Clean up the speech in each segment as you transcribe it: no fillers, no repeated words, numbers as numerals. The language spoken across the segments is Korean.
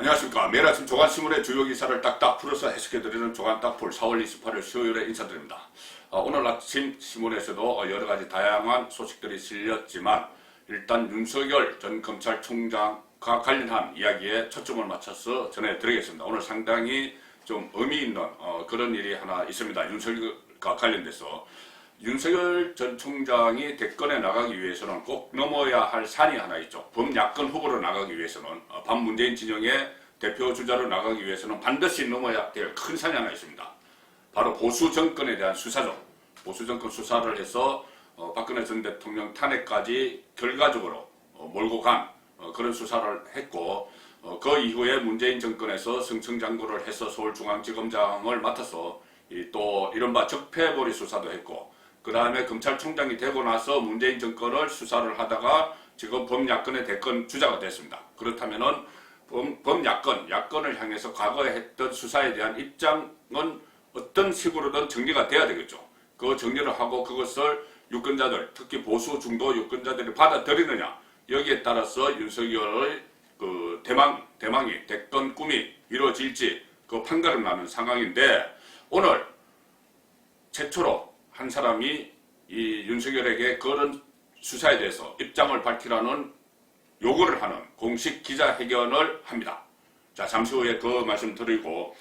안녕하십니까. 매일 아침 조간신문의 주요 기사를 딱딱 풀어서 해석해드리는 조간딱풀 4월 28일 수요일에 인사드립니다. 오늘 아침 신문에서도 여러가지 다양한 소식들이 실렸지만 일단 윤석열 전 검찰총장과 관련한 이야기에 초점을 맞춰서 전해드리겠습니다. 오늘 상당히 좀 의미 있는 그런 일이 하나 있습니다. 윤석열과 관련돼서 윤석열 전 총장이 대권에 나가기 위해서는 꼭 넘어야 할 산이 하나 있죠. 범야권 후보로 나가기 위해서는 반문재인 진영의 대표 주자로 나가기 위해서는 반드시 넘어야 될 큰 산이 하나 있습니다. 바로 보수 정권에 대한 수사죠. 보수 정권 수사를 해서 박근혜 전 대통령 탄핵까지 결과적으로 몰고 간 그런 수사를 했고 그 이후에 문재인 정권에서 승승장구를 해서 서울중앙지검장을 맡아서 또 이른바 적폐보리 수사도 했고 그 다음에 검찰총장이 되고 나서 문재인 정권을 수사를 하다가 지금 범야권의 대권 주자가 됐습니다. 그렇다면은 야권을 향해서 과거에 했던 수사에 대한 입장은 어떤 식으로든 정리가 돼야 되겠죠. 그 정리를 하고 그것을 유권자들, 특히 보수 중도 유권자들이 받아들이느냐 여기에 따라서 윤석열의 그 대망이 대권 꿈이 이루어질지 그 판가름 나는 상황인데 오늘 최초로 한 사람이 이 윤석열에게 그런 수사에 대해서 입장을 밝히라는 요구를 하는 공식 기자회견을 합니다. 자, 잠시 후에 그 말씀 드리고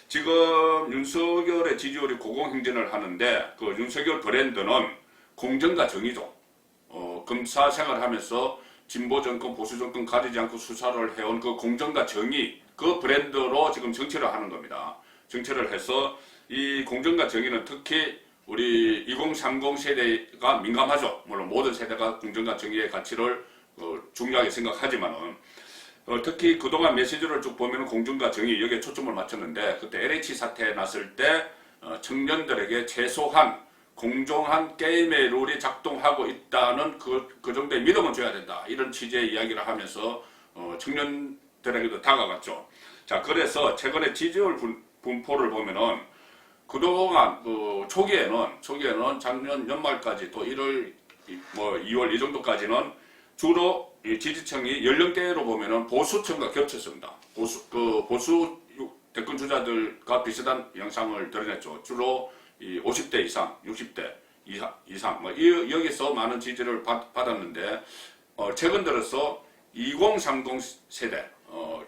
지금 윤석열의 지지율이 고공행진을 하는데 그 윤석열 브랜드는 공정과 정의죠. 검사 생활을 하면서 진보 정권, 보수 정권 가리지 않고 수사를 해온 그 공정과 정의 그 브랜드로 지금 정치를 하는 겁니다. 정치를 해서 이 공정과 정의는 특히 우리 2030 세대가 민감하죠. 물론 모든 세대가 공정과 정의의 가치를 중요하게 생각하지만은 특히 그동안 메시지를 쭉 보면 공정과 정의 여기에 초점을 맞췄는데 그때 LH 사태 났을 때 청년들에게 최소한 공정한 게임의 룰이 작동하고 있다는 그 정도의 믿음을 줘야 된다. 이런 취지의 이야기를 하면서 청년들에게도 다가갔죠. 자, 그래서 최근에 지지율 분포를 보면은 그동안 초기에는 작년 연말까지 또 1월, 2월 이 정도까지는 주로 이 지지층이 연령대로 보면은 보수층과 겹쳤습니다. 보수 대권 주자들과 비슷한 양상을 드러냈죠. 주로 이 50대 이상, 60대 이상, 여기서 많은 지지를 받았는데, 최근 들어서 2030 세대,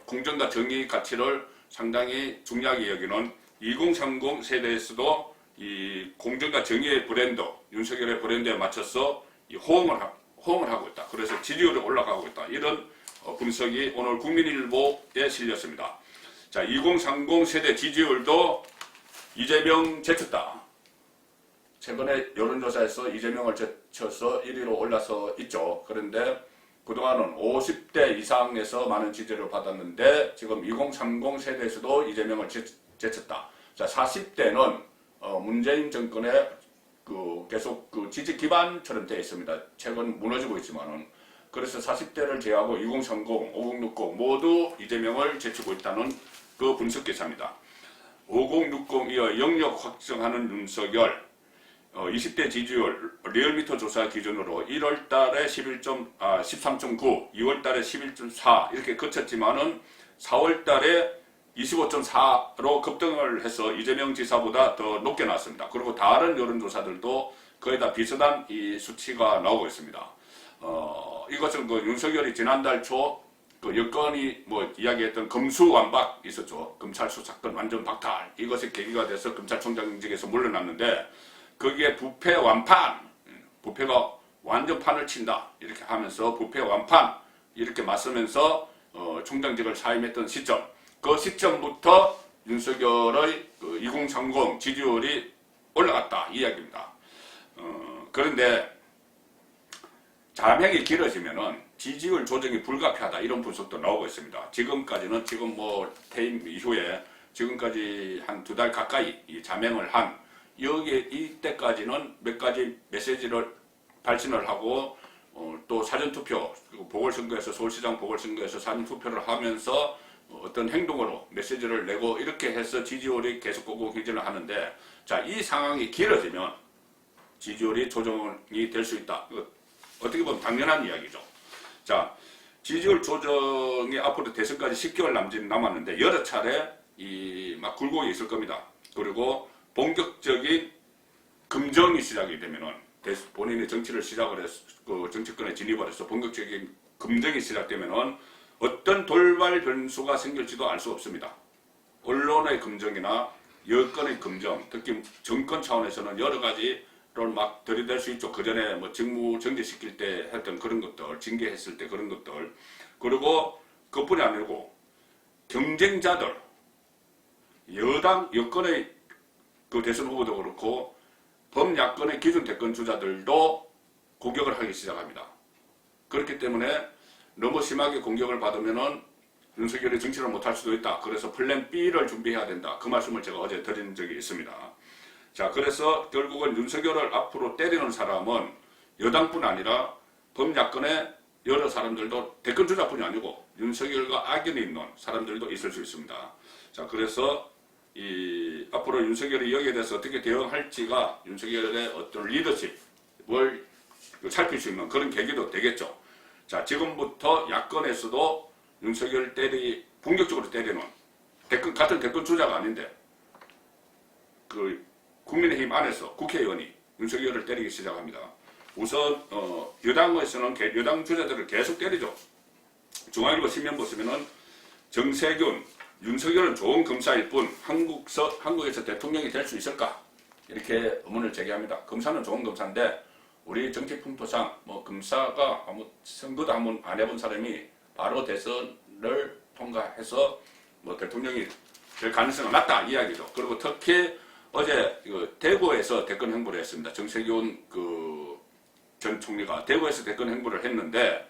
공정과 정의 가치를 상당히 중요하게 여기는 2030 세대에서도 이 공정과 정의의 브랜드, 윤석열의 브랜드에 맞춰서 이 호응을 하고 있다. 그래서 지지율이 올라가고 있다. 이런 분석이 오늘 국민일보에 실렸습니다. 자, 2030 세대 지지율도 이재명 제쳤다. 최근에 여론조사에서 이재명을 제쳐서 1위로 올라서 있죠. 그런데 그동안은 50대 이상에서 많은 지지를 받았는데 지금 2030 세대에서도 이재명을 제쳤다. 자, 40대는 문재인 정권의 계속 지지 기반처럼 되어 있습니다. 최근 무너지고 있지만은 그래서 40대를 제외하고 2030, 5060 모두 이재명을 제치고 있다는 그 분석 기사입니다. 5060 이어 영역 확정하는 윤석열 20대 지지율 리얼미터 조사 기준으로 1월달에 13.9, 2월달에 11.4 이렇게 그쳤지만은 4월달에 25.4로 급등을 해서 이재명 지사보다 더 높게 나왔습니다. 그리고 다른 여론조사들도 거의 다 비슷한 이 수치가 나오고 있습니다. 이것은 윤석열이 지난달 초 여권이 이야기했던 검수완박 있었죠. 검찰 수사권 완전 박탈. 이것이 계기가 돼서 검찰총장직에서 물러났는데 거기에 부패 완판, 부패가 완전 판을 친다. 이렇게 하면서 부패 완판 이렇게 맞서면서 총장직을 사임했던 시점. 그 시점부터 윤석열의 2030 지지율이 올라갔다 이 이야기입니다. 그런데 잠행이 길어지면은 지지율 조정이 불가피하다 이런 분석도 나오고 있습니다. 지금까지는 퇴임 이후에 지금까지 한 2달 가까이 이 잠행을 한 여기에 이때까지는 몇 가지 메시지를 발신을 하고 또 사전투표 그리고 보궐선거에서 서울시장 보궐선거에서 사전투표를 하면서 어떤 행동으로 메시지를 내고 이렇게 해서 지지율이 계속 고공행진을 하는데 자, 이 상황이 길어지면 지지율이 조정이 될 수 있다. 어떻게 보면 당연한 이야기죠. 자, 지지율 조정이 앞으로 대선까지 10개월 남았는데 여러 차례 막 굴곡이 있을 겁니다. 그리고 본격적인 금정이 시작이 되면은 본인의 정치를 시작을 해서 그 정치권에 진입을 해서 본격적인 금정이 시작되면은 어떤 돌발 변수가 생길지도 알 수 없습니다. 언론의 금정이나 여권의 금정, 특히 정권 차원에서는 여러 가지를 막 들이댈 수 있죠. 그 전에 뭐 직무 정지시킬 때 했던 그런 것들, 징계했을 때 그런 것들, 그리고 그뿐이 아니고 경쟁자들, 여권의 그 대선 후보도 그렇고 범야권의 기존 대권 주자들도 공격을 하기 시작합니다. 그렇기 때문에 너무 심하게 공격을 받으면은 윤석열이 정치를 못할 수도 있다. 그래서 플랜 B를 준비해야 된다. 그 말씀을 제가 어제 드린 적이 있습니다. 자, 그래서 결국은 윤석열을 앞으로 때리는 사람은 여당뿐 아니라 범야권의 여러 사람들도 대권 주자뿐이 아니고 윤석열과 악연이 있는 사람들도 있을 수 있습니다. 자, 그래서 앞으로 윤석열이 여기에 대해서 어떻게 대응할지가 윤석열의 어떤 리더십을 살필 수 있는 그런 계기도 되겠죠. 자, 지금부터 야권에서도 윤석열 본격적으로 때리는 같은 대권 주자가 아닌데 그 국민의힘 안에서 국회의원이 윤석열을 때리기 시작합니다. 우선 여당에서는 여당 주자들을 계속 때리죠. 중앙일보 신문 보시면은 정세균, 윤석열은 좋은 검사일 뿐 한국에서 대통령이 될 수 있을까? 이렇게 의문을 제기합니다. 검사는 좋은 검사인데 우리 정치 풍토상 뭐 검사가 선거도 한번 안 해본 사람이 바로 대선을 통과해서 뭐 대통령이 될 가능성은 낮다 이야기죠. 그리고 특히 어제 대구에서 대권 행보를 했습니다. 정세균 전 총리가 대구에서 대권 행보를 했는데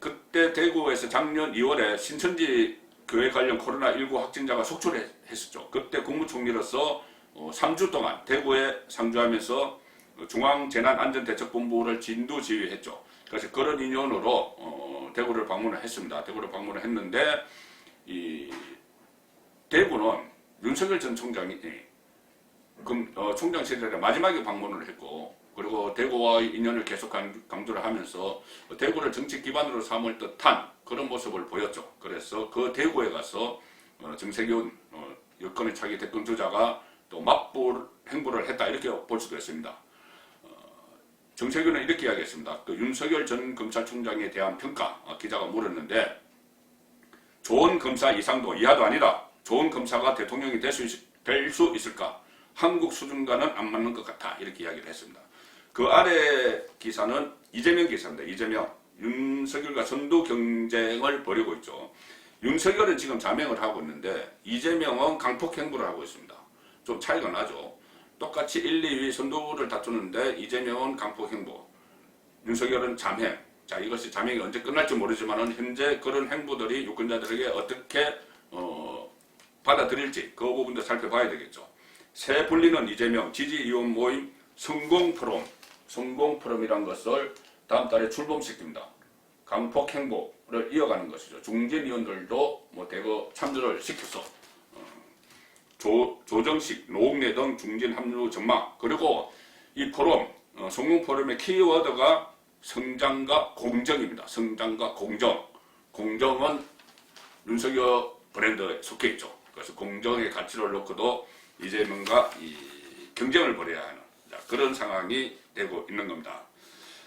그때 대구에서 작년 2월에 신천지 교회 관련 코로나19 확진자가 속출했었죠. 그때 국무총리로서 3주 동안 대구에 상주하면서 중앙재난안전대책본부를 진두지휘했죠. 그래서 그런 인연으로 대구를 방문을 했습니다. 대구를 방문을 했는데 대구는 윤석열 전 총장이 총장 시절에 마지막에 방문을 했고 그리고 대구와의 인연을 계속 강조를 하면서 대구를 정치 기반으로 삼을 듯한 그런 모습을 보였죠. 그래서 그 대구에 가서 정세균 여권의 차기 대권 주자가 또 맞불 행보를 했다 이렇게 볼 수도 있습니다. 정세균은 이렇게 이야기했습니다. 윤석열 전 검찰총장에 대한 평가 기자가 물었는데 좋은 검사 이상도 이하도 아니다. 좋은 검사가 대통령이 될 수 있을까? 한국 수준과는 안 맞는 것 같아. 이렇게 이야기를 했습니다. 그 아래 기사는 이재명 기사입니다. 이재명. 윤석열과 선두 경쟁을 벌이고 있죠. 윤석열은 지금 자명을 하고 있는데 이재명은 강폭 행보를 하고 있습니다. 좀 차이가 나죠. 똑같이 1, 2위 선두를 다투는데 이재명은 강폭 행보, 윤석열은 잠행. 자, 이것이 잠행이 언제 끝날지 모르지만 현재 그런 행보들이 유권자들에게 어떻게 받아들일지 그 부분도 살펴봐야 되겠죠. 새 불리는 이재명 지지의원 모임 성공포럼이란 것을 다음 달에 출범시킵니다. 강폭 행보를 이어가는 것이죠. 중진 의원들도 대거 참여를 시켜서 조정식, 노웅래 등 중진 합류 전망. 그리고 이 포럼, 성공포럼의 키워드가 성장과 공정입니다. 성장과 공정. 공정은 윤석열 브랜드에 속해 있죠. 그래서 공정의 가치를 놓고도 이재명과 경쟁을 벌여야 하는 그런 상황이 되고 있는 겁니다.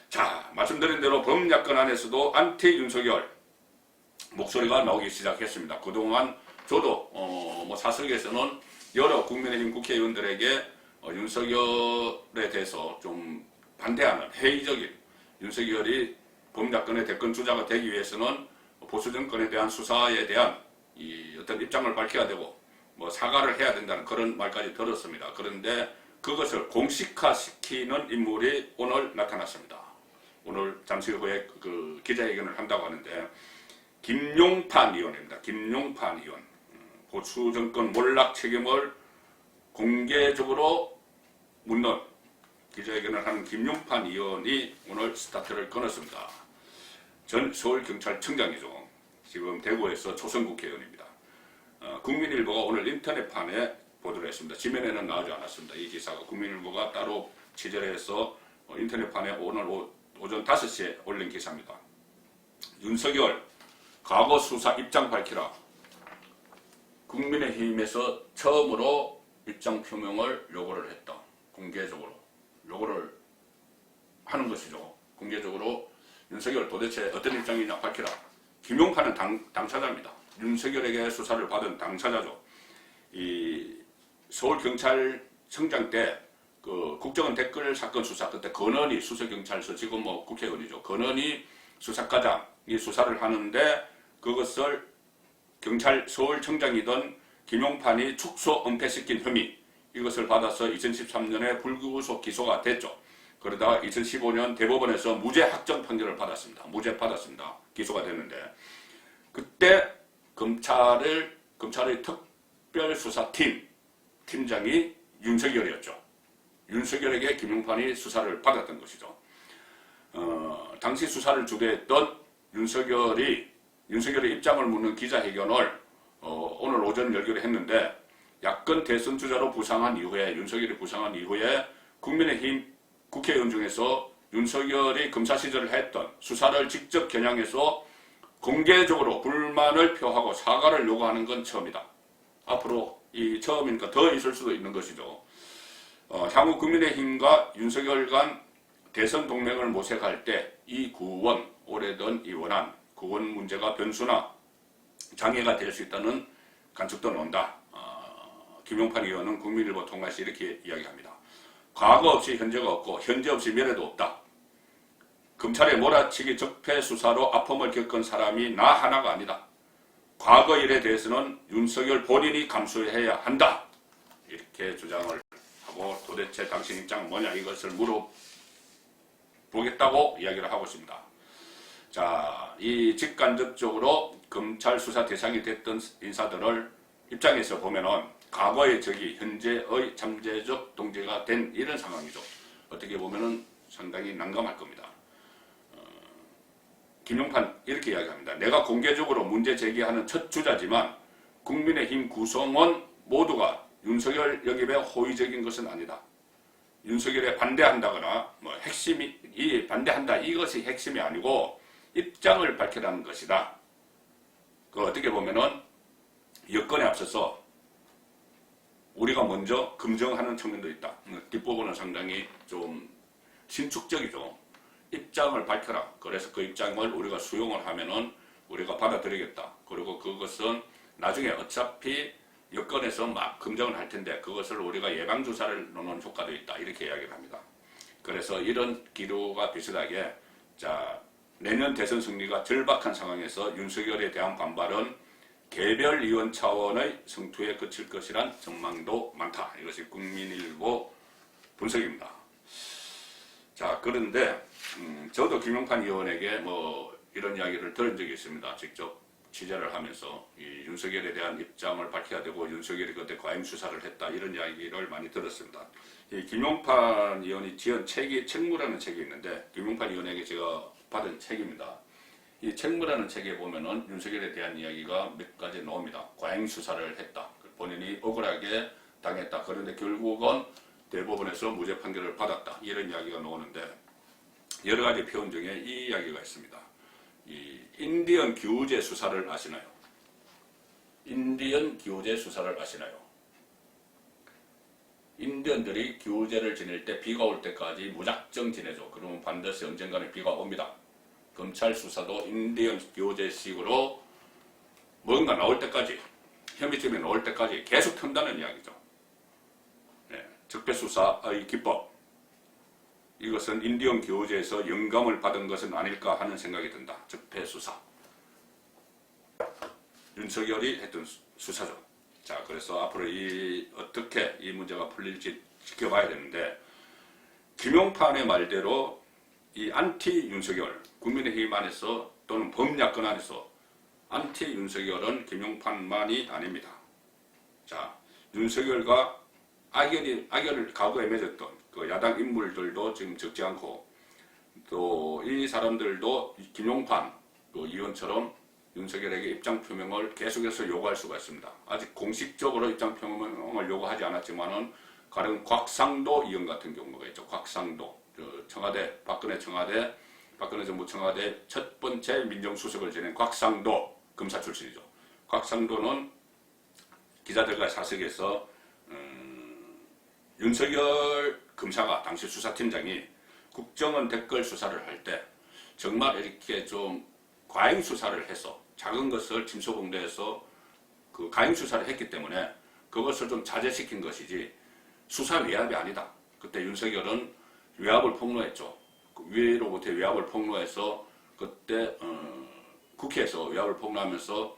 자, 말씀드린 대로 범야권 안에서도 안티 윤석열 목소리가 나오기 시작했습니다. 그동안 저도 사석에서는 여러 국민의힘 국회의원들에게 윤석열에 대해서 좀 반대하는 회의적인 윤석열이 범야권의 대권 주자가 되기 위해서는 보수 정권에 대한 수사에 대한 어떤 입장을 밝혀야 되고 사과를 해야 된다는 그런 말까지 들었습니다. 그런데 그것을 공식화시키는 인물이 오늘 나타났습니다. 오늘 잠시 후에 기자회견을 한다고 하는데 김용판 의원입니다. 김용판 의원. 보수 정권 몰락 책임을 공개적으로 묻는 기자회견을 하는 김용판 의원이 오늘 스타트를 끊었습니다. 전 서울경찰청장이죠. 지금 대구에서 초선 국회의원입니다. 국민일보가 오늘 인터넷판에 보도를 했습니다. 지면에는 나오지 않았습니다. 이 기사가 국민일보가 따로 취재를 해서 인터넷판에 오늘 오전 5시에 올린 기사입니다. 윤석열 과거 수사 입장 밝히라. 국민의힘에서 처음으로 입장 표명을 요구를 했다. 공개적으로 요구를 하는 것이죠. 공개적으로 윤석열 도대체 어떤 입장이냐 밝히라. 김용판은 당사자입니다. 윤석열에게 수사를 받은 당사자죠. 이 서울경찰청장 때 그 국정원 댓글 사건 수사 그때 건원이 수서경찰서 지금 뭐 국회의원이죠. 건원이 수사과장이 수사를 하는데 그것을 경찰 서울청장이던 김용판이 축소 은폐시킨 혐의 이것을 받아서 2013년에 불구속 기소가 됐죠. 그러다가 2015년 대법원에서 무죄 확정 판결을 받았습니다. 무죄 받았습니다. 기소가 됐는데 그때 검찰의 특별수사팀 팀장이 윤석열이었죠. 윤석열에게 김용판이 수사를 받았던 것이죠. 당시 수사를 주도했던 윤석열의 입장을 묻는 기자회견을 오늘 오전 열기로 했는데 야권 대선 주자로 부상한 이후에 윤석열이 부상한 이후에 국민의힘 국회의원 중에서 윤석열이 검사 시절을 했던 수사를 직접 겨냥해서 공개적으로 불만을 표하고 사과를 요구하는 건 처음이다. 앞으로 이 처음이니까 더 있을 수도 있는 것이죠. 향후 국민의힘과 윤석열 간 대선 동맹을 모색할 때 이 구원, 오래된 이 원안, 구원 문제가 변수나 장애가 될 수 있다는 관측도 나온다. 김용판 의원은 국민일보 통과시 이렇게 이야기합니다. 과거 없이 현재가 없고 현재 없이 미래도 없다. 검찰의 몰아치기 적폐 수사로 아픔을 겪은 사람이 나 하나가 아니다. 과거 일에 대해서는 윤석열 본인이 감수해야 한다. 이렇게 주장을 하고 도대체 당신 입장 뭐냐 이것을 물어보겠다고 이야기를 하고 있습니다. 자, 이 직간접적으로 검찰 수사 대상이 됐던 인사들을 입장에서 보면은 과거의 적이 현재의 잠재적 동지가 된 이런 상황이죠. 어떻게 보면은 상당히 난감할 겁니다. 김용판 이렇게 이야기합니다. 내가 공개적으로 문제 제기하는 첫 주자지만 국민의힘 구성원 모두가 윤석열 영입에 호의적인 것은 아니다. 윤석열에 반대한다거나 뭐 핵심이 반대한다 이것이 핵심이 아니고 입장을 밝히라는 것이다. 그 어떻게 보면은 여건에 앞서서 우리가 먼저 검증하는 측면도 있다. 뒷부분은 상당히 좀 신축적이죠. 입장을 밝혀라. 그래서 그 입장을 우리가 수용을 하면은 우리가 받아들이겠다. 그리고 그것은 나중에 어차피 여건에서 막 검증을 할 텐데 그것을 우리가 예방주사를 놓는 효과도 있다. 이렇게 이야기를 합니다. 그래서 이런 기류가 비슷하게 자 내년 대선 승리가 절박한 상황에서 윤석열에 대한 반발은 개별 의원 차원의 성투에 그칠 것이란 전망도 많다. 이것이 국민일보 분석입니다. 자 그런데 저도 김용판 의원에게 뭐 이런 이야기를 들은 적이 있습니다. 직접 취재를 하면서 이 윤석열에 대한 입장을 밝혀야 되고 윤석열이 그때 과잉 수사를 했다 이런 이야기를 많이 들었습니다. 이 김용판 의원이 지은 책이 책무라는 책이 있는데 김용판 의원에게 제가 받은 책입니다. 이 책무라는 책에 보면은 윤석열에 대한 이야기가 몇 가지 나옵니다. 과잉 수사를 했다. 본인이 억울하게 당했다. 그런데 결국은 대법원에서 무죄 판결을 받았다. 이런 이야기가 나오는데 여러 가지 표현 중에 이 이야기가 있습니다. 이 인디언 기우제 수사를 아시나요? 인디언 기우제 수사를 아시나요? 인디언들이 기우제를 지낼 때 비가 올 때까지 무작정 지내죠. 그러면 반드시 언젠가는 비가 옵니다. 검찰 수사도 인디언 기우제식으로 뭔가 나올 때까지 혐의점이 나올 때까지 계속 턴다는 이야기죠. 네, 적폐수사의 기법 이것은 인디언 기우제에서 영감을 받은 것은 아닐까 하는 생각이 든다. 적폐수사 윤석열이 했던 수사죠. 자 그래서 앞으로 어떻게 이 문제가 풀릴지 지켜봐야 되는데 김용판의 말대로 이 안티 윤석열 국민의힘 안에서 또는 범야권 안에서 안티 윤석열은 김용판만이 아닙니다. 자 윤석열과 악연을 과거에 맺었던 그 야당 인물들도 지금 적지 않고 또 이 사람들도 김용판 그 의원처럼 윤석열에게 입장 표명을 계속해서 요구할 수가 있습니다. 아직 공식적으로 입장 표명을 요구하지 않았지만은 가령 곽상도 의원 같은 경우가 있죠. 곽상도 청와대 박근혜 청와대 박근혜 정부 청와대 첫 번째 민정수석을 지낸 곽상도 검사 출신이죠. 곽상도는 기자들과 사석에서 윤석열 검사가 당시 수사팀장이 국정원 댓글 수사를 할 때 정말 이렇게 좀 과잉 수사를 해서 작은 것을 침소봉대해서 그 과잉 수사를 했기 때문에 그것을 좀 자제시킨 것이지 수사 외압이 아니다. 그때 윤석열은 외압을 폭로했죠. 그 위로부터 외압을 폭로해서 그때 국회에서 외압을 폭로하면서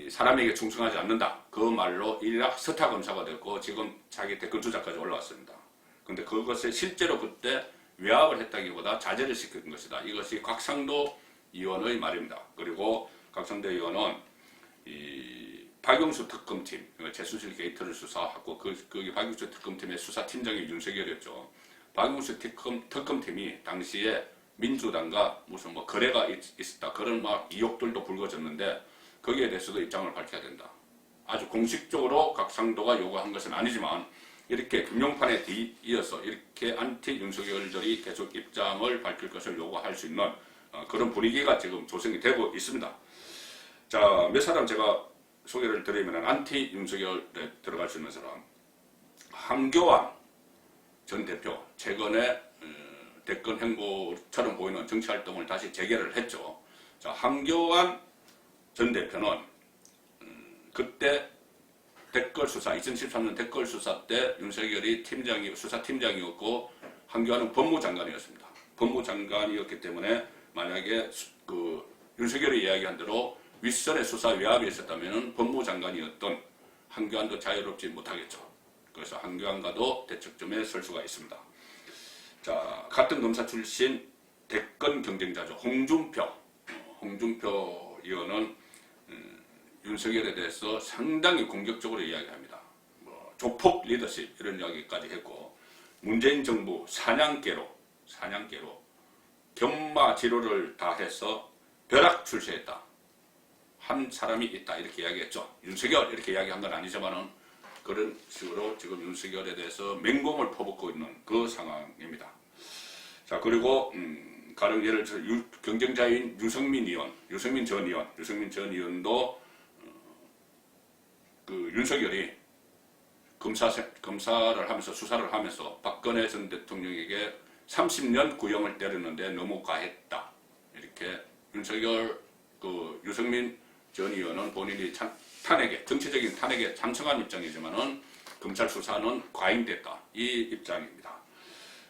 사람에게 충성하지 않는다. 그 말로 일확스타 검사가 됐고 지금 자기 댓글 조작까지 올라왔습니다. 근데 그것을 실제로 그때 외압을 했다기보다 자제를 시킨 것이다. 이것이 곽상도 의원의 말입니다. 그리고 곽상도 의원은 이 박용수 특검팀, 최순실 게이트를 수사하고 거기 박용수 특검팀의 수사팀장이 윤석열이었죠. 박용수 특검팀이 당시에 민주당과 무슨 뭐 거래가 있었다. 그런 막 의혹들도 불거졌는데 거기에 대해서도 입장을 밝혀야 된다. 아주 공식적으로 곽상도가 요구한 것은 아니지만 이렇게 금융판에 이어서 이렇게 안티 윤석열들이 계속 입장을 밝힐 것을 요구할 수 있는 그런 분위기가 지금 조성이 되고 있습니다. 자, 몇 사람 제가 소개를 드리면 안티 윤석열에 들어갈 수 있는 사람. 한교안 전 대표 최근에 대권 행보처럼 보이는 정치활동을 다시 재개를 했죠. 자, 한교안 전 대표는 그때 댓글 수사 2013년 댓글 수사 때 윤석열이 수사팀장이었고 한교안은 법무장관이었습니다. 법무장관이었기 때문에 만약에 그 윤석열이 이야기한 대로 윗선의 수사 외압이 있었다면 법무장관이었던 한교안도 자유롭지 못하겠죠. 그래서 한교안과도 대척점에 설 수가 있습니다. 자, 같은 검사 출신 대권 경쟁자죠. 홍준표 의원은 윤석열에 대해서 상당히 공격적으로 이야기합니다. 뭐 조폭 리더십 이런 이야기까지 했고 문재인 정부 사냥개로 견마지로를 다해서 벼락 출세했다. 한 사람이 있다 이렇게 이야기했죠. 윤석열 이렇게 이야기한 건 아니지만은 그런 식으로 지금 윤석열에 대해서 맹공을 퍼붓고 있는 그 상황입니다. 자, 그리고 가령 예를 들어 경쟁자인 유승민 전 의원도 그 윤석열이 검사를 하면서 수사를 하면서 박근혜 전 대통령에게 30년 구형을 때렸는데 너무 과했다. 이렇게 유승민 전 의원은 본인이 정치적인 탄핵에 찬성한 입장이지만은 검찰 수사는 과잉됐다. 이 입장입니다.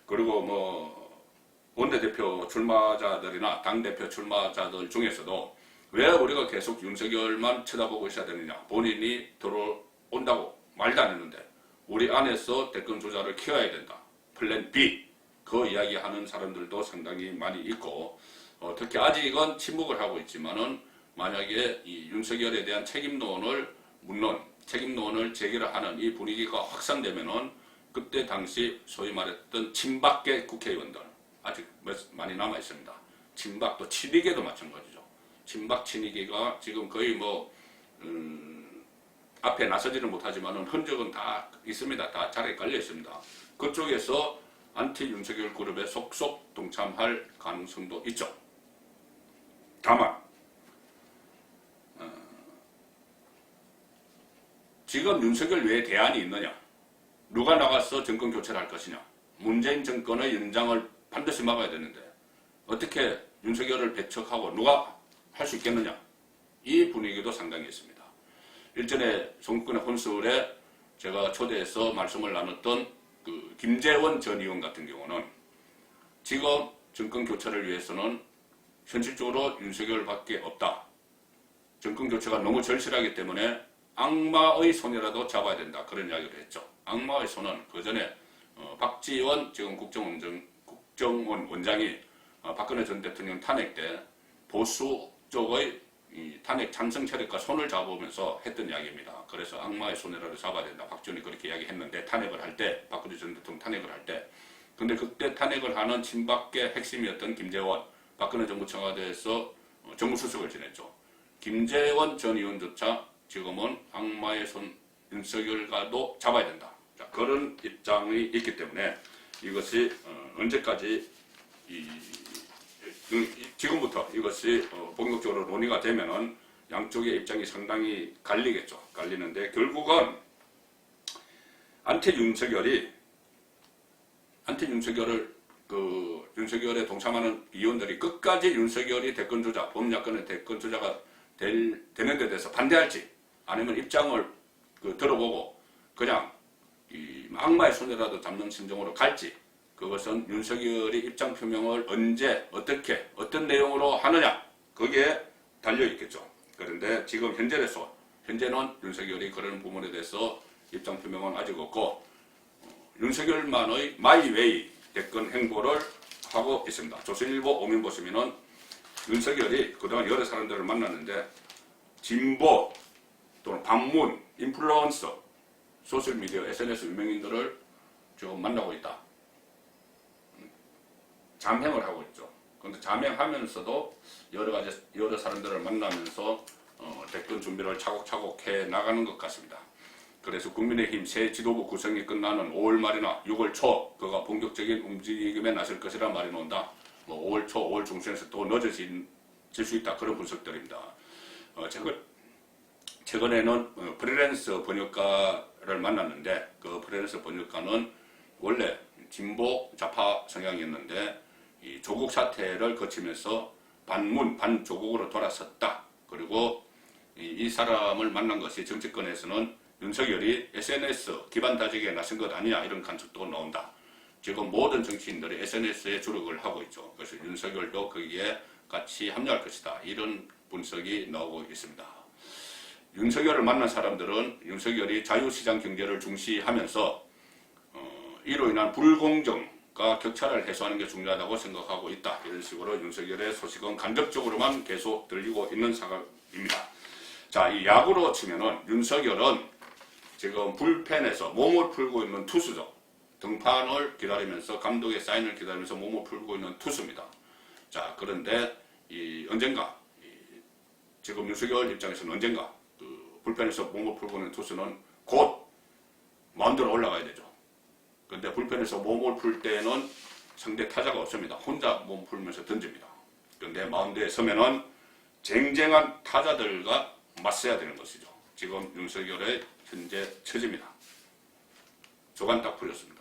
그리고 뭐 원내대표 출마자들이나 당대표 출마자들 중에서도 왜 우리가 계속 윤석열만 쳐다보고 있어야 되느냐. 본인이 들어온다고 말도 안 했는데 우리 안에서 대권 주자를 키워야 된다. 플랜 B. 그 이야기하는 사람들도 상당히 많이 있고 특히 아직은 침묵을 하고 있지만은 만약에 이 윤석열에 대한 책임론을 제기를 하는 이 분위기가 확산되면은 그때 당시 소위 말했던 친박계 국회의원들 아직 많이 남아 있습니다. 친박 또 친이계도 마찬가지죠. 친박 친이계가 지금 거의 뭐 앞에 나서지는 못하지만은 흔적은 다 있습니다. 다 자리에 깔려 있습니다. 그쪽에서 안티 윤석열 그룹에 속속 동참할 가능성도 있죠. 다만 지금 윤석열 외에 대안이 있느냐? 누가 나가서 정권 교체를 할 것이냐? 문재인 정권의 연장을 반드시 막아야 되는데 어떻게 윤석열을 배척하고 누가 할 수 있겠느냐? 이 분위기도 상당히 있습니다. 일전에 정권의 혼술에 제가 초대해서 말씀을 나눴던 그 김재원 전 의원 같은 경우는 지금 정권 교체를 위해서는 현실적으로 윤석열밖에 없다. 정권 교체가 너무 절실하기 때문에 악마의 손이라도 잡아야 된다. 그런 이야기를 했죠. 악마의 손은 그 전에 박지원 지금 국정원 원장이 박근혜 전 대통령 탄핵 때 보수 쪽의 이 탄핵 찬성 세력과 손을 잡으면서 했던 이야기입니다. 그래서 악마의 손이라도 잡아야 된다. 박지원이 그렇게 이야기했는데 탄핵을 할 때, 박근혜 전 대통령 탄핵을 할 때, 근데 그때 탄핵을 하는 친박계 핵심이었던 김재원, 박근혜 정부 청와대에서 정무수석을 지냈죠. 김재원 전 의원조차 지금은 악마의 손 윤석열과도 잡아야 된다. 자, 그런 입장이 있기 때문에 이것이 언제까지 지금부터 이것이 본격적으로 논의가 되면은 양쪽의 입장이 상당히 갈리겠죠. 갈리는데 결국은 안티 윤석열을 윤석열에 동참하는 의원들이 끝까지 윤석열이 대권 주자, 범야권의 대권 주자가 되는 데 대해서 반대할지 아니면 입장을 들어보고 그냥 이 악마의 손이라도 잡는 심정으로 갈지 그것은 윤석열이 입장 표명을 언제 어떻게 어떤 내용으로 하느냐 거기에 달려 있겠죠. 그런데 지금 현재는 윤석열이 그런 부분에 대해서 입장 표명은 아직 없고 윤석열만의 마이웨이 대권 행보를 하고 있습니다. 조선일보 오민보 시민은 윤석열이 그동안 여러 사람들을 만났는데 진보 또는 반문, 인플루언서, 소셜미디어, SNS 유명인들을 좀 만나고 있다. 잠행을 하고 있죠. 그런데 잠행하면서도 여러 사람들을 만나면서 대권 준비를 차곡차곡 해 나가는 것 같습니다. 그래서 국민의힘 새 지도부 구성이 끝나는 5월 말이나 6월 초 그가 본격적인 움직임에 나설 것이라 말이 나온다. 5월 초, 5월 중순에서 또 늦어질 수 있다. 그런 분석들입니다. 최근에는 프리랜서 번역가를 만났는데 그 프리랜서 번역가는 원래 진보 좌파 성향이었는데 이 조국 사태를 거치면서 반조국으로 돌아섰다. 그리고 이 사람을 만난 것이 정치권에서는 윤석열이 SNS 기반 다지기에 나선 것 아니냐 이런 관측도 나온다. 지금 모든 정치인들이 SNS에 주력을 하고 있죠. 그래서 윤석열도 거기에 같이 합류할 것이다. 이런 분석이 나오고 있습니다. 윤석열을 만난 사람들은 윤석열이 자유시장 경제를 중시하면서 이로 인한 불공정과 격차를 해소하는 게 중요하다고 생각하고 있다. 이런 식으로 윤석열의 소식은 간접적으로만 계속 들리고 있는 상황입니다. 자, 이 야구로 치면은 윤석열은 지금 불펜에서 몸을 풀고 있는 투수죠. 등판을 기다리면서 감독의 사인을 기다리면서 몸을 풀고 있는 투수입니다. 자, 그런데 지금 윤석열 입장에서는 언젠가 불펜에서 몸을 풀고 있는 투수는 곧 마운드로 올라가야 되죠. 그런데 불펜에서 몸을 풀 때는 상대 타자가 없습니다. 혼자 몸 풀면서 던집니다. 그런데 마운드에 서면은 쟁쟁한 타자들과 맞서야 되는 것이죠. 지금 윤석열의 현재 처지입니다. 조간 딱 풀렸습니다.